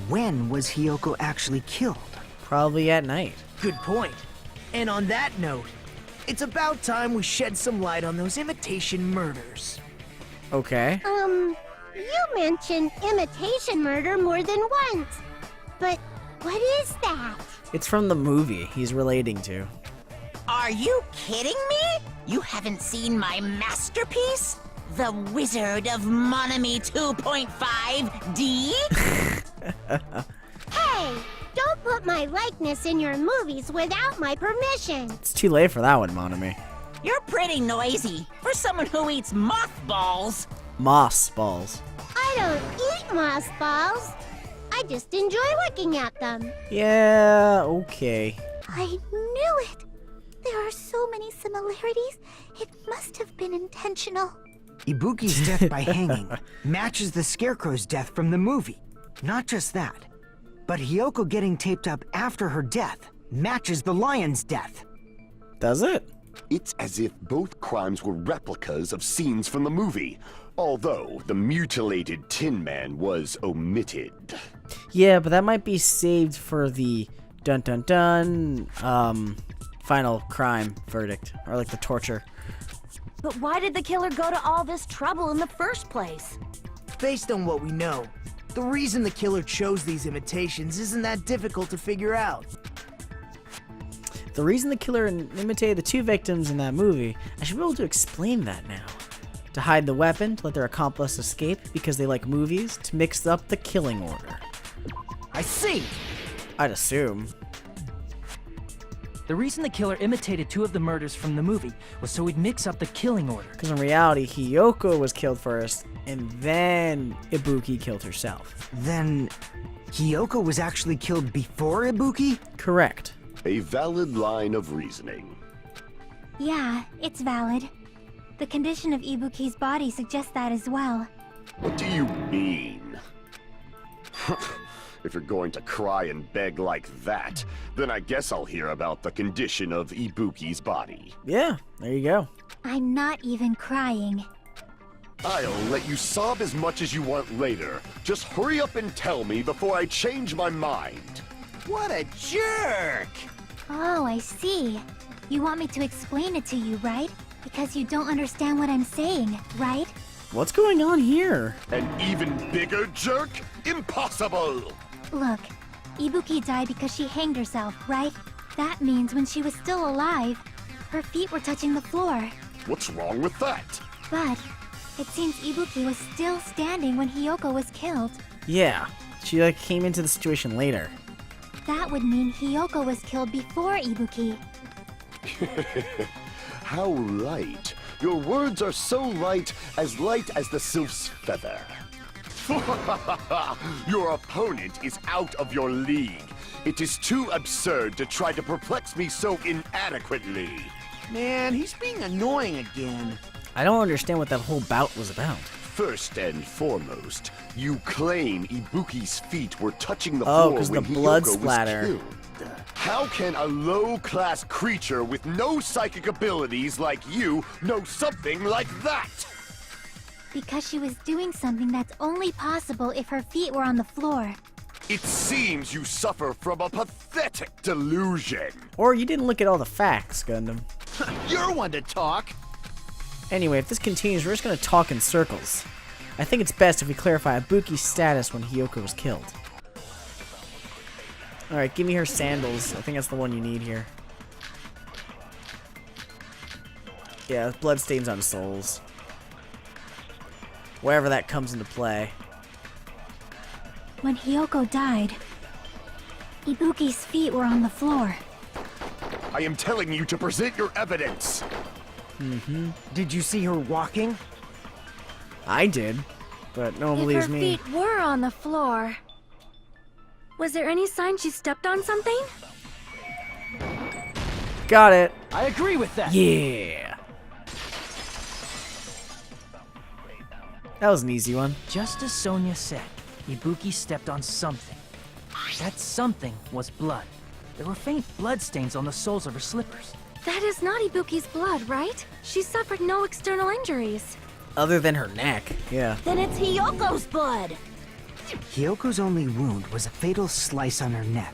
when was Hyoko actually killed? Probably at night. Good point. And on that note, it's about time we shed some light on those imitation murders. Okay. You mentioned imitation murder more than once. But what is that? It's from the movie he's relating to. Are you kidding me? You haven't seen my masterpiece? The Wizard of Monami 2.5D? Hey, don't put my likeness in your movies without my permission. It's too late for that one, Monami. You're pretty noisy for someone who eats mothballs. Moss balls. I don't eat mothballs. I just enjoy looking at them. Yeah, okay. I knew it. There are so many similarities. It must have been intentional. Ibuki's death by hanging matches the Scarecrow's death from the movie. Not just that, but Hyoko getting taped up after her death matches the lion's death. Does it? It's as if both crimes were replicas of scenes from the movie, although the mutilated Tin Man was omitted. Yeah, but that might be saved for the dun-dun-dun, final crime verdict, or like the torture. But why did the killer go to all this trouble in the first place? Based on what we know, The reason the killer chose these imitations isn't that difficult to figure out. The reason the killer imitated the 2 victims in that movie, I should be able to explain that now. To hide the weapon, to let their accomplice escape because they like movies, to mix up the killing order. I see! I'd assume. The reason the killer imitated 2 of the murders from the movie was so he'd mix up the killing order. Because in reality, Hiyoko was killed first, and then Ibuki killed herself. Then, Hiyoko was actually killed before Ibuki? Correct. A valid line of reasoning. Yeah, it's valid. The condition of Ibuki's body suggests that as well. What do you mean? If you're going to cry and beg like that, then I guess I'll hear about the condition of Ibuki's body. Yeah, there you go. I'm not even crying. I'll let you sob as much as you want later. Just hurry up and tell me before I change my mind. What a jerk! Oh, I see. You want me to explain it to you, right? Because you don't understand what I'm saying, right? What's going on here? An even bigger jerk? Impossible! Look, Ibuki died because she hanged herself, right? That means when she was still alive, her feet were touching the floor. What's wrong with that? But it seems Ibuki was still standing when Hiyoko was killed. Yeah, she came into the situation later. That would mean Hiyoko was killed before Ibuki. How light. Your words are so light as the sylph's feather. Your opponent is out of your league. It is too absurd to try to perplex me so inadequately. Man, he's being annoying again. I don't understand what that whole bout was about. First and foremost, you claim Ibuki's feet were touching the Oh, floor 'cause when the blood Hiyoko splatter. was killed. How can a low-class creature with no psychic abilities like you know something like that? Because she was doing something that's only possible if her feet were on the floor. It seems you suffer from a pathetic delusion. Or you didn't look at all the facts, Gundam. You're one to talk. Anyway, if this continues, we're just gonna talk in circles. I think it's best if we clarify Ibuki's status when Hiyoko was killed. Alright, give me her sandals. I think that's the one you need here. Yeah, bloodstains on soles. Wherever that comes into play. When Hiyoko died, Ibuki's feet were on the floor. I am telling you to present your evidence. Did you see her walking? I did, but no one If believes her me. feet were on the floor, was there any sign she stepped on something? Got it. I agree with that. Yeah. That was an easy one. Just as Sonia said, Ibuki stepped on something. That something was blood. There were faint bloodstains on the soles of her slippers. That is not Ibuki's blood, right? She suffered no external injuries. Other than her neck. Yeah. Then it's Hiyoko's blood. Hiyoko's only wound was a fatal slice on her neck.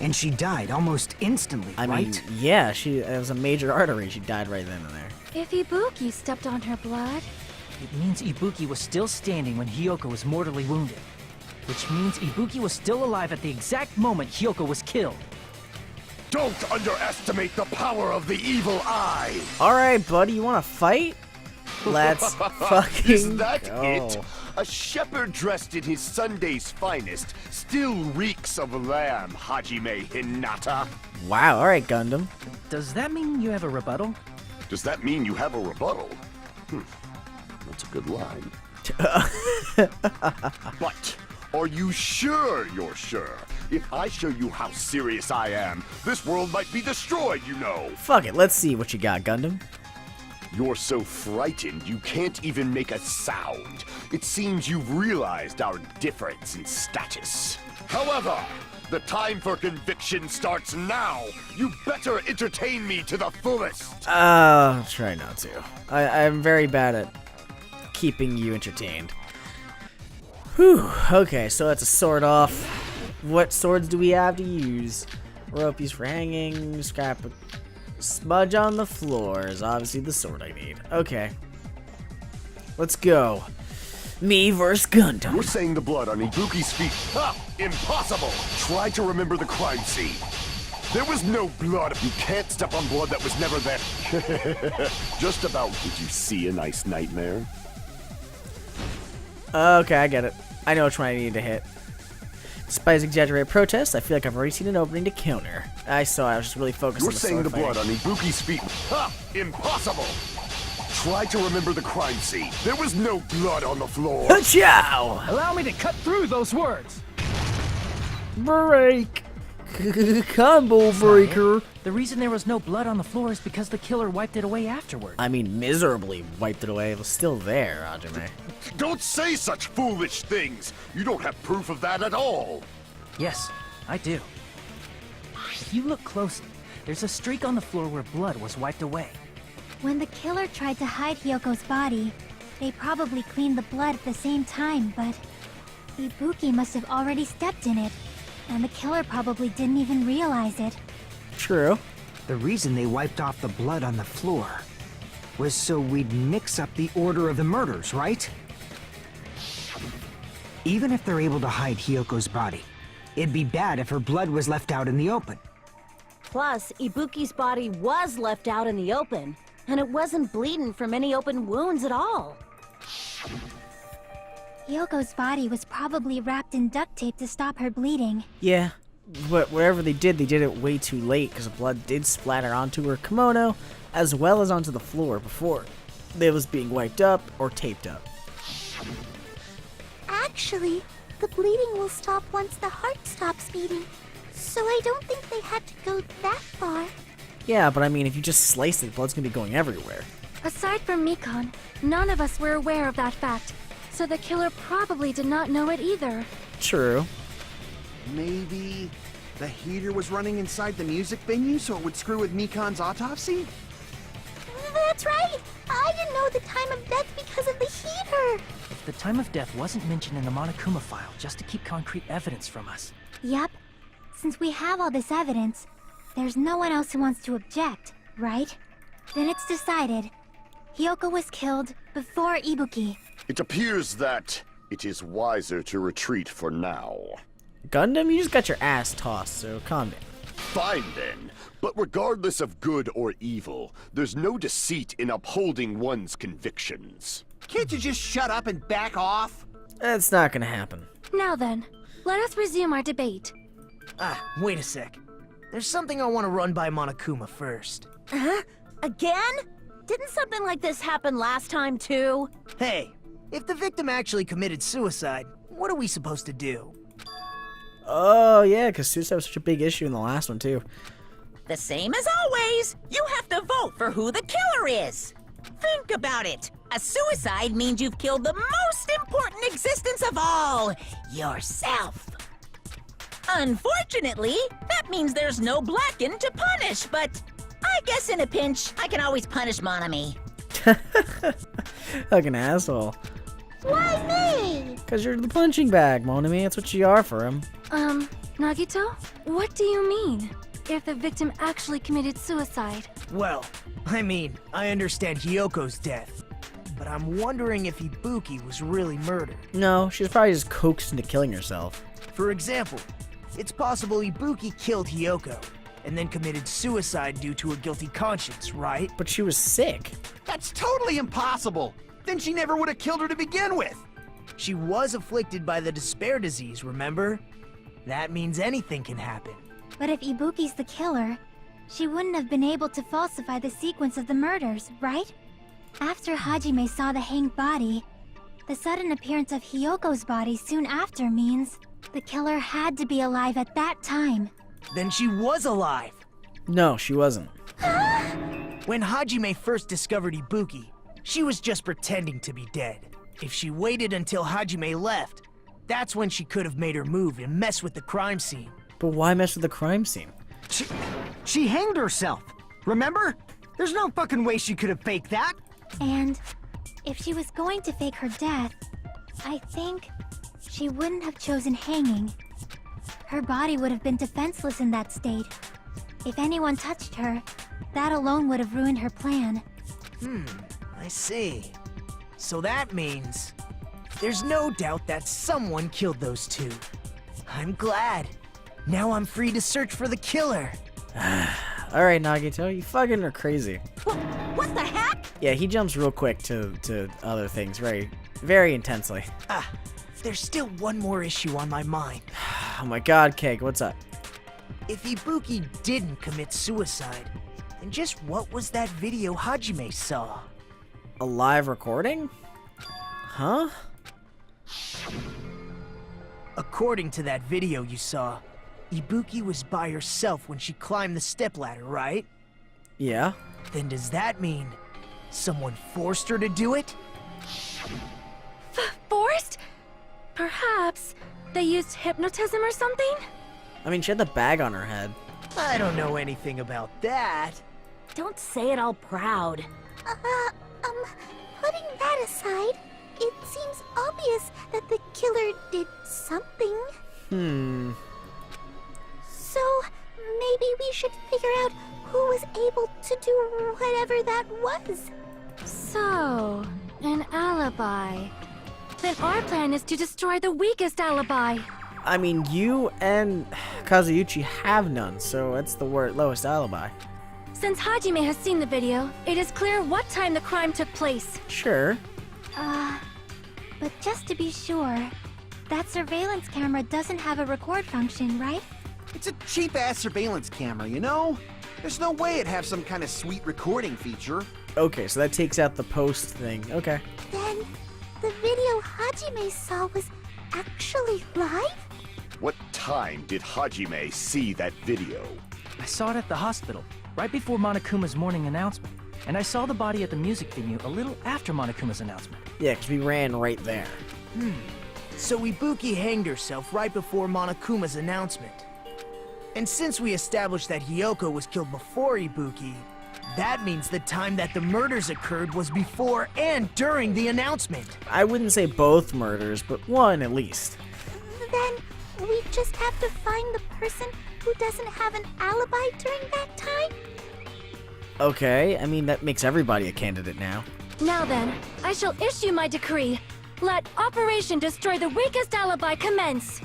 And she died almost instantly, I mean, right? yeah, it was a major artery. She died right then and there. If Ibuki stepped on her blood, It means Ibuki was still standing when Hiyoko was mortally wounded. Which means Ibuki was still alive at the exact moment Hiyoko was killed. Don't underestimate the power of the evil eye. Alright, buddy, you wanna fight? Let's fucking Is that go. it? A shepherd dressed in his Sunday's finest still reeks of lamb, Hajime Hinata. Wow, alright, Gundam. Does that mean you have a rebuttal? Does that mean you have a rebuttal? That's a good line. But are you sure you're sure? If I show you how serious I am, this world might be destroyed, you know. Fuck it, let's see what you got, Gundam. You're so frightened you can't even make a sound. It seems you've realized our difference in status. However, the time for conviction starts now. You better entertain me to the fullest. I'll try not to. I'm very bad at keeping you entertained. Whew, okay, so that's a sword off. What swords do we have to use? Rope used for hanging, scrap, smudge on the floor is obviously the sword I need. Okay. Let's go. Me versus Gundam. You're saying the blood on Ibuki's feet. Ha! Impossible! Try to remember the crime scene. There was no blood. You can't step on blood that was never there. Just about. Did you see a nice nightmare? Okay, I get it. I know which one I need to hit. Despite his exaggerated protests, I feel like I've already seen an opening to counter. I was just really focused You're on the saying the sword blood on Ibuki's feet. Ha! Impossible! Try to remember the crime scene. There was no blood on the floor. Ciao! Allow me to cut through those words. Break! Combo breaker! The reason there was no blood on the floor is because the killer wiped it away afterward. I mean, miserably wiped it away. It was still there, Hajime. Don't say such foolish things. You don't have proof of that at all. Yes, I do. If you look closely, there's a streak on the floor where blood was wiped away. When the killer tried to hide Hyoko's body, they probably cleaned the blood at the same time, but Ibuki must have already stepped in it, and the killer probably didn't even realize it. True. The reason they wiped off the blood on the floor was so we'd mix up the order of the murders, right? Even if they're able to hide Hyoko's body, it'd be bad if her blood was left out in the open. Plus, Ibuki's body was left out in the open, and it wasn't bleeding from any open wounds at all. Hyoko's body was probably wrapped in duct tape to stop her bleeding. Yeah, but whatever they did it way too late because the blood did splatter onto her kimono as well as onto the floor before it was being wiped up or taped up. Actually, the bleeding will stop once the heart stops beating, so I don't think they had to go that far. Yeah, but I mean, if you just slice it, blood's gonna be going everywhere. Aside from Mikon, none of us were aware of that fact, so the killer probably did not know it either. True. Maybe the heater was running inside the music venue so it would screw with Mikon's autopsy? That's right! I didn't know the time of death because of the heater! If the time of death wasn't mentioned in the Monokuma file just to keep concrete evidence from us. Yep. Since we have all this evidence, there's no one else who wants to object, right? Then it's decided. Hyoko was killed before Ibuki. It appears that it is wiser to retreat for now. Gundam, you just got your ass tossed, so calm down. Fine then, but regardless of good or evil, there's no deceit in upholding one's convictions. Can't you just shut up and back off? That's not gonna happen. Now then, let us resume our debate. Wait a sec. There's something I want to run by Monokuma first. Huh? Again? Didn't something like this happen last time, too? Hey, if the victim actually committed suicide, what are we supposed to do? Oh, yeah, because suicide was such a big issue in the last one, too. The same as always. You have to vote for who the killer is. Think about it. A suicide means you've killed the most important existence of all, yourself. Unfortunately, that means there's no Blacken to punish, but I guess in a pinch, I can always punish Monami. Like an asshole. Why me? Because you're the punching bag, Monami. That's what you are for him. Nagito? What do you mean? If the victim actually committed suicide? Well, I mean, I understand Hyoko's death, but I'm wondering if Ibuki was really murdered. No, she was probably just coaxed into killing herself. For example, it's possible Ibuki killed Hyoko, and then committed suicide due to a guilty conscience, right? But she was sick. That's totally impossible! Then she never would have killed her to begin with! She was afflicted by the despair disease, remember? That means anything can happen. But if Ibuki's the killer, she wouldn't have been able to falsify the sequence of the murders, right? After Hajime saw the hanged body, the sudden appearance of Hyoko's body soon after means the killer had to be alive at that time. Then she was alive! No, she wasn't. When Hajime first discovered Ibuki, she was just pretending to be dead. If she waited until Hajime left, that's when she could have made her move and mess with the crime scene. But why mess with the crime scene? She hanged herself, remember? There's no fucking way she could have faked that. And if she was going to fake her death, I think she wouldn't have chosen hanging. Her body would have been defenseless in that state. If anyone touched her, that alone would have ruined her plan. I see. So that means There's no doubt that someone killed those two. I'm glad. Now I'm free to search for the killer. Alright, Nagito, you fucking are crazy. What the heck? Yeah, he jumps real quick to other things very intensely. There's still one more issue on my mind. Oh my god, Cake, what's up? If Ibuki didn't commit suicide, then just what was that video Hajime saw? A live recording? Huh? According to that video you saw, Ibuki was by herself when she climbed the stepladder, right? Yeah. Then does that mean someone forced her to do it? Forced? Perhaps they used hypnotism or something? I mean, she had the bag on her head. I don't know anything about that. Don't say it all proud. Putting that aside, it seems obvious that the killer did something. So, maybe we should figure out who was able to do whatever that was. So, an alibi. Then our plan is to destroy the weakest alibi. I mean, you and Kazuuchi have none, so that's the lowest alibi. Since Hajime has seen the video, it is clear what time the crime took place. Sure. But just to be sure, that surveillance camera doesn't have a record function, right? It's a cheap-ass surveillance camera, you know? There's no way it'd have some kind of sweet recording feature. Okay, so that takes out the post thing. Okay. Then, the video Hajime saw was actually live? What time did Hajime see that video? I saw it at the hospital, right before Monokuma's morning announcement. And I saw the body at the music venue a little after Monokuma's announcement. Yeah, because we ran right there. So Ibuki hanged herself right before Monokuma's announcement. And since we established that Hiyoko was killed before Ibuki, that means the time that the murders occurred was before and during the announcement. I wouldn't say both murders, but one at least. Then, we just have to find the person who doesn't have an alibi during that time? Okay, I mean, that makes everybody a candidate now. Now then, I shall issue my decree. Let Operation Destroy the Weakest Alibi commence.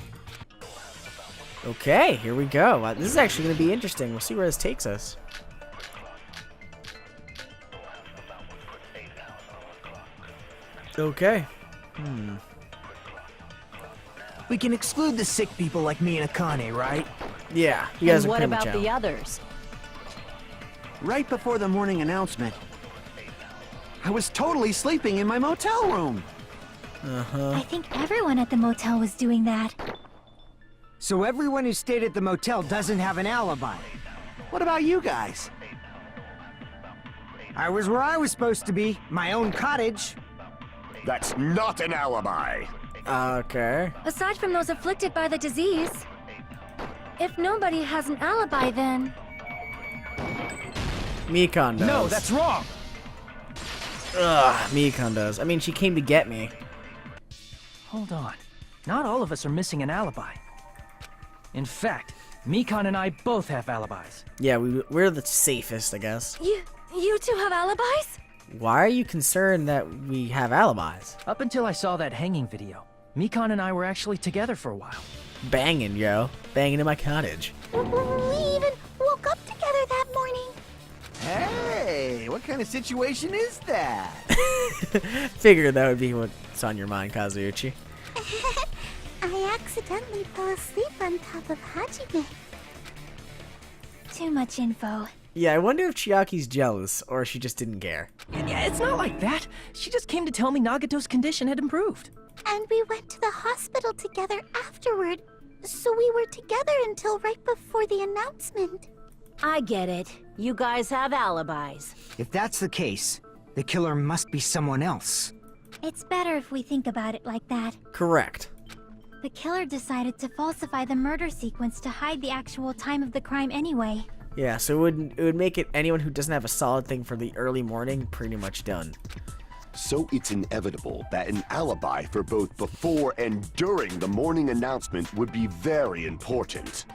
Okay, here we go. This is actually going to be interesting. We'll see where this takes us. Okay. We can exclude the sick people like me and Akane, right? Yeah, you guys And are what pretty much about out. the others? Right before the morning announcement, I was totally sleeping in my motel room. I think everyone at the motel was doing that. So everyone who stayed at the motel doesn't have an alibi. What about you guys? I was where I was supposed to be, my own cottage. That's not an alibi. Okay. Aside from those afflicted by the disease, if nobody has an alibi, then Mikon does. No, that's wrong. Ugh, Mikon does. I mean, she came to get me. Hold on. Not all of us are missing an alibi. In fact, Mikon and I both have alibis. Yeah, we're the safest, I guess. you two have alibis? Why are you concerned that we have alibis? Up until I saw that hanging video, Mikon and I were actually together for a while. Banging, yo. Banging in my cottage. We even woke up together that morning. Hey, what kind of situation is that? Figured that would be what's on your mind, Kazuuchi. I accidentally fell asleep on top of Hajime. Too much info. Yeah, I wonder if Chiaki's jealous, or she just didn't care. Yeah, it's not like that. She just came to tell me Nagato's condition had improved. And we went to the hospital together afterward, so we were together until right before the announcement. I get it. You guys have alibis. If that's the case, the killer must be someone else. It's better if we think about it like that. Correct. The killer decided to falsify the murder sequence to hide the actual time of the crime anyway. Yeah, so it would make it anyone who doesn't have a solid thing for the early morning pretty much done. So it's inevitable that an alibi for both before and during the morning announcement would be very important.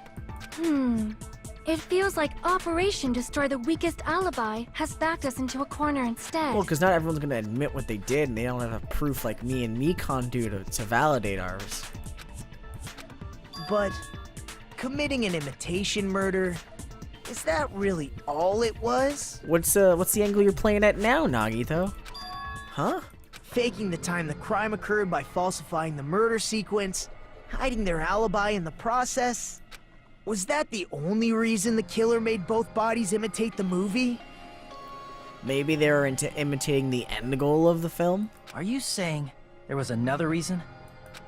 It feels like Operation Destroy the Weakest Alibi has backed us into a corner instead. Well, because not everyone's gonna admit what they did, and they don't have proof like me and Mekon do to validate ours. But committing an imitation murder, is that really all it was? What's the angle you're playing at now, Nagito? Huh? Faking the time the crime occurred by falsifying the murder sequence, hiding their alibi in the process. Was that the only reason the killer made both bodies imitate the movie? Maybe they were into imitating the end goal of the film? Are you saying there was another reason?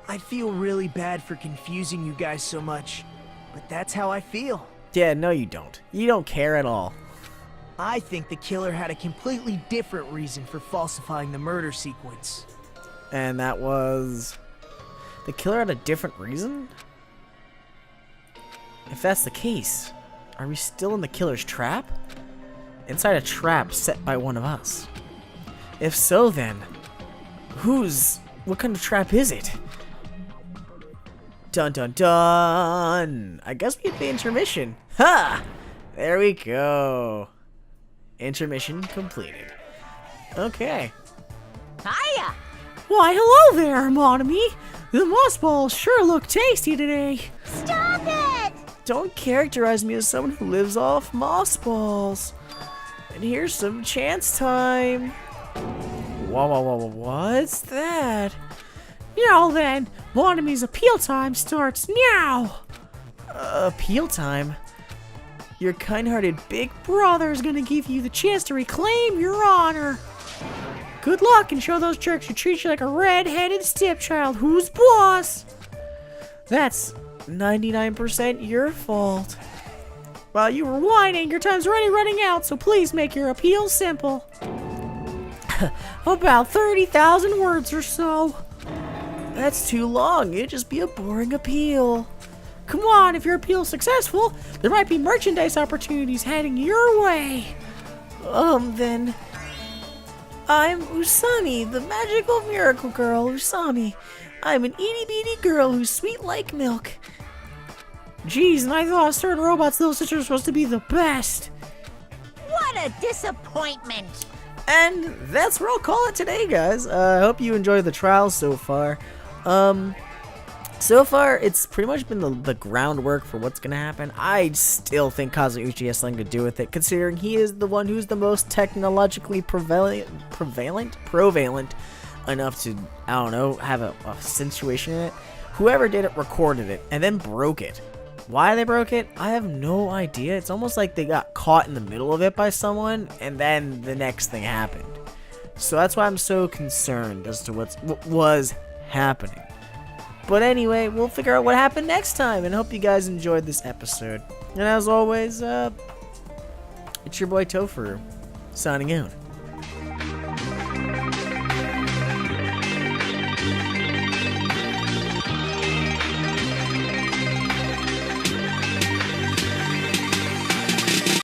I feel really bad for confusing you guys so much, but that's how I feel. Yeah, no you don't. You don't care at all. I think the killer had a completely different reason for falsifying the murder sequence. And that was... the killer had a different reason? If that's the case, are we still in the killer's trap? Inside a trap set by one of us. If so, then, what kind of trap is it? Dun dun dun! I guess we get the intermission. Ha! There we go. Intermission completed. Okay. Hiya! Why, hello there, Monami. The moss balls sure look tasty today. Stop it! Don't characterize me as someone who lives off moss balls. And here's some chance time. Whoa, what's that? Now then, Monami's appeal time starts now. Appeal time? Your kind-hearted big brother is gonna give you the chance to reclaim your honor. Good luck and show those jerks who treat you like a red-headed stepchild who's boss. That's 99% your fault. While you were whining, your time's already running out, so please make your appeal simple. About 30,000 words or so. That's too long. It'd just be a boring appeal. Come on, if your appeal's successful, there might be merchandise opportunities heading your way. Then... I'm Usami, the magical miracle girl, Usami. I'm an itty-bitty girl who's sweet like milk. Jeez, and I thought certain robots' little sisters were supposed to be the best. What a disappointment! And that's where I'll call it today, guys. I hope you enjoyed the trial so far. So far, it's pretty much been the groundwork for what's gonna happen. I still think Kazeuchi has something to do with it, considering he is the one who's the most technologically prevalent enough to, I don't know, have a situation in it. Whoever did it recorded it, and then broke it. Why they broke it, I have no idea. It's almost like they got caught in the middle of it by someone, and then the next thing happened. So that's why I'm so concerned as to what was happening. But anyway, we'll figure out what happened next time, and hope you guys enjoyed this episode. And as always, it's your boy Tofuru, signing out.